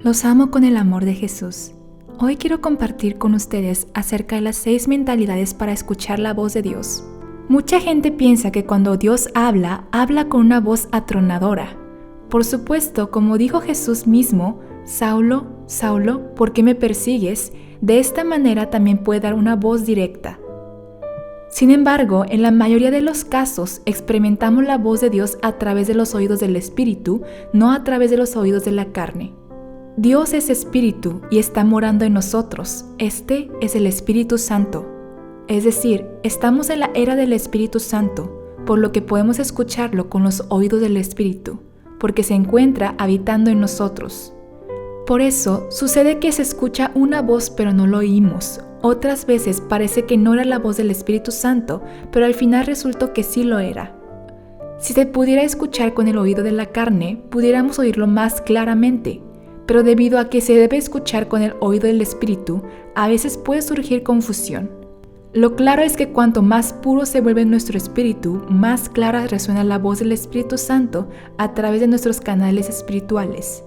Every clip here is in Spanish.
Los amo con el amor de Jesús. Hoy quiero compartir con ustedes acerca de las 6 mentalidades para escuchar la voz de Dios. Mucha gente piensa que cuando Dios habla con una voz atronadora. Por supuesto, como dijo Jesús mismo, Saulo, Saulo, ¿por qué me persigues? De esta manera también puede dar una voz directa. Sin embargo, en la mayoría de los casos experimentamos la voz de Dios a través de los oídos del Espíritu, no a través de los oídos de la carne. Dios es Espíritu y está morando en nosotros. Este es el Espíritu Santo. Es decir, estamos en la era del Espíritu Santo, por lo que podemos escucharlo con los oídos del Espíritu, porque se encuentra habitando en nosotros. Por eso, sucede que se escucha una voz pero no lo oímos. Otras veces parece que no era la voz del Espíritu Santo, pero al final resultó que sí lo era. Si se pudiera escuchar con el oído de la carne, pudiéramos oírlo más claramente. Pero debido a que se debe escuchar con el oído del Espíritu, a veces puede surgir confusión. Lo claro es que cuanto más puro se vuelve nuestro espíritu, más clara resuena la voz del Espíritu Santo a través de nuestros canales espirituales.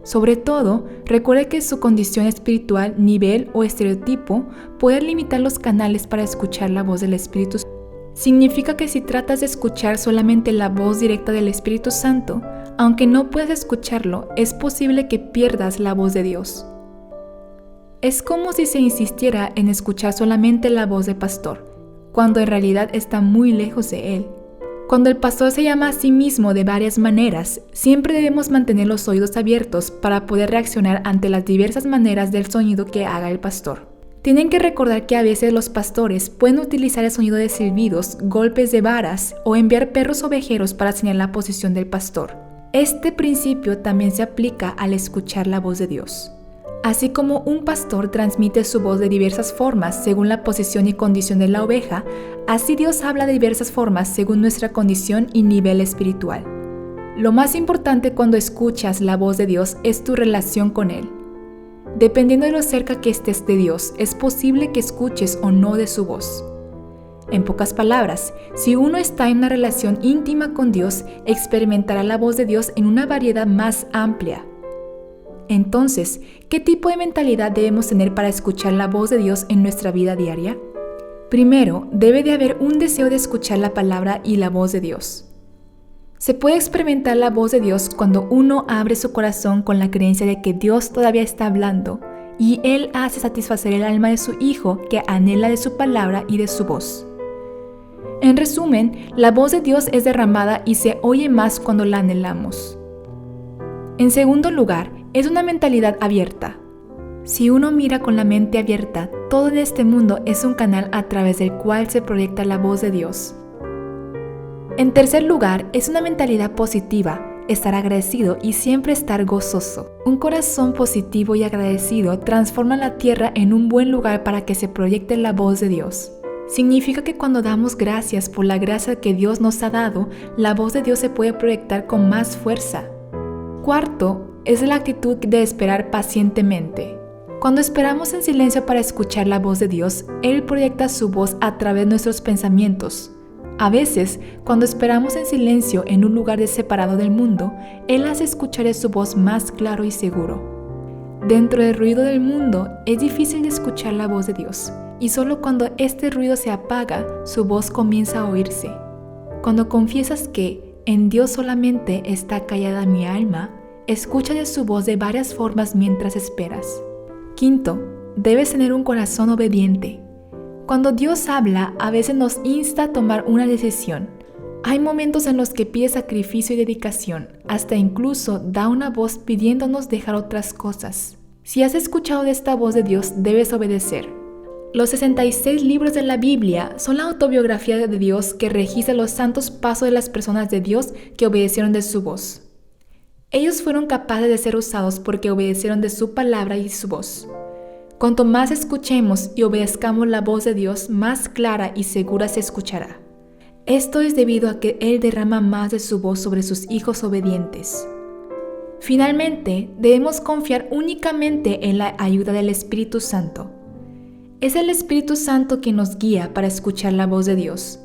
Sobre todo, recuerde que su condición espiritual, nivel o estereotipo puede limitar los canales para escuchar la voz del Espíritu Santo. Significa que si tratas de escuchar solamente la voz directa del Espíritu Santo, aunque no puedas escucharlo, es posible que pierdas la voz de Dios. Es como si se insistiera en escuchar solamente la voz del pastor, cuando en realidad está muy lejos de él. Cuando el pastor se llama a sí mismo de varias maneras, siempre debemos mantener los oídos abiertos para poder reaccionar ante las diversas maneras del sonido que haga el pastor. Tienen que recordar que a veces los pastores pueden utilizar el sonido de silbidos, golpes de varas o enviar perros ovejeros para señalar la posición del pastor. Este principio también se aplica al escuchar la voz de Dios. Así como un pastor transmite su voz de diversas formas según la posición y condición de la oveja, así Dios habla de diversas formas según nuestra condición y nivel espiritual. Lo más importante cuando escuchas la voz de Dios es tu relación con Él. Dependiendo de lo cerca que estés de Dios, es posible que escuches o no de su voz. En pocas palabras, si uno está en una relación íntima con Dios, experimentará la voz de Dios en una variedad más amplia. Entonces, ¿qué tipo de mentalidad debemos tener para escuchar la voz de Dios en nuestra vida diaria? Primero, debe de haber un deseo de escuchar la palabra y la voz de Dios. Se puede experimentar la voz de Dios cuando uno abre su corazón con la creencia de que Dios todavía está hablando y Él hace satisfacer el alma de su Hijo que anhela de su palabra y de su voz. En resumen, la voz de Dios es derramada y se oye más cuando la anhelamos. En segundo lugar, es una mentalidad abierta. Si uno mira con la mente abierta, todo en este mundo es un canal a través del cual se proyecta la voz de Dios. En tercer lugar, es una mentalidad positiva, estar agradecido y siempre estar gozoso. Un corazón positivo y agradecido transforma la tierra en un buen lugar para que se proyecte la voz de Dios. Significa que cuando damos gracias por la gracia que Dios nos ha dado, la voz de Dios se puede proyectar con más fuerza. Cuarto, es la actitud de esperar pacientemente. Cuando esperamos en silencio para escuchar la voz de Dios, Él proyecta su voz a través de nuestros pensamientos. A veces, cuando esperamos en silencio en un lugar separado del mundo, Él hace escuchar su voz más claro y seguro. Dentro del ruido del mundo, es difícil de escuchar la voz de Dios, y solo cuando este ruido se apaga, su voz comienza a oírse. Cuando confiesas que en Dios solamente está callada mi alma, escucha de su voz de varias formas mientras esperas. Quinto, debes tener un corazón obediente. Cuando Dios habla, a veces nos insta a tomar una decisión. Hay momentos en los que pide sacrificio y dedicación, hasta incluso da una voz pidiéndonos dejar otras cosas. Si has escuchado de esta voz de Dios, debes obedecer. Los 66 libros de la Biblia son la autobiografía de Dios que registra los santos pasos de las personas de Dios que obedecieron de su voz. Ellos fueron capaces de ser usados porque obedecieron de su palabra y su voz. Cuanto más escuchemos y obedezcamos la voz de Dios, más clara y segura se escuchará. Esto es debido a que Él derrama más de su voz sobre sus hijos obedientes. Finalmente, debemos confiar únicamente en la ayuda del Espíritu Santo. Es el Espíritu Santo quien nos guía para escuchar la voz de Dios.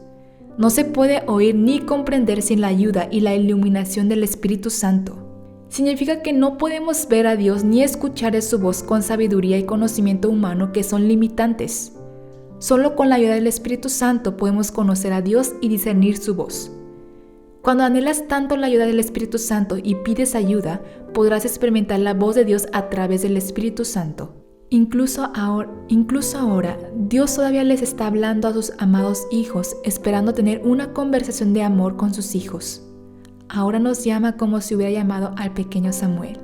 No se puede oír ni comprender sin la ayuda y la iluminación del Espíritu Santo. significa que no podemos ver a Dios ni escuchar su voz con sabiduría y conocimiento humano que son limitantes. Solo con la ayuda del Espíritu Santo podemos conocer a Dios y discernir su voz. Cuando anhelas tanto la ayuda del Espíritu Santo y pides ayuda, podrás experimentar la voz de Dios a través del Espíritu Santo. Incluso ahora, Dios todavía les está hablando a sus amados hijos, esperando tener una conversación de amor con sus hijos. Ahora nos llama como si hubiera llamado al pequeño Samuel.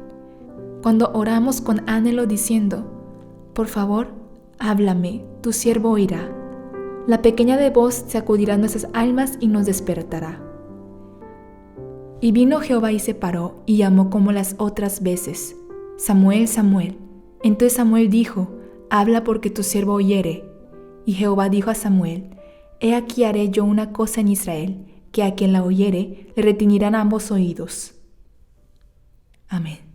Cuando oramos con anhelo diciendo, por favor, háblame, tu siervo oirá. La pequeña de voz sacudirá nuestras almas y nos despertará. Y vino Jehová y se paró y llamó como las otras veces, Samuel, Samuel. Entonces Samuel dijo, habla porque tu siervo oyere. Y Jehová dijo a Samuel, he aquí haré yo una cosa en Israel, que a quien la oyere le retiñirán ambos oídos. Amén.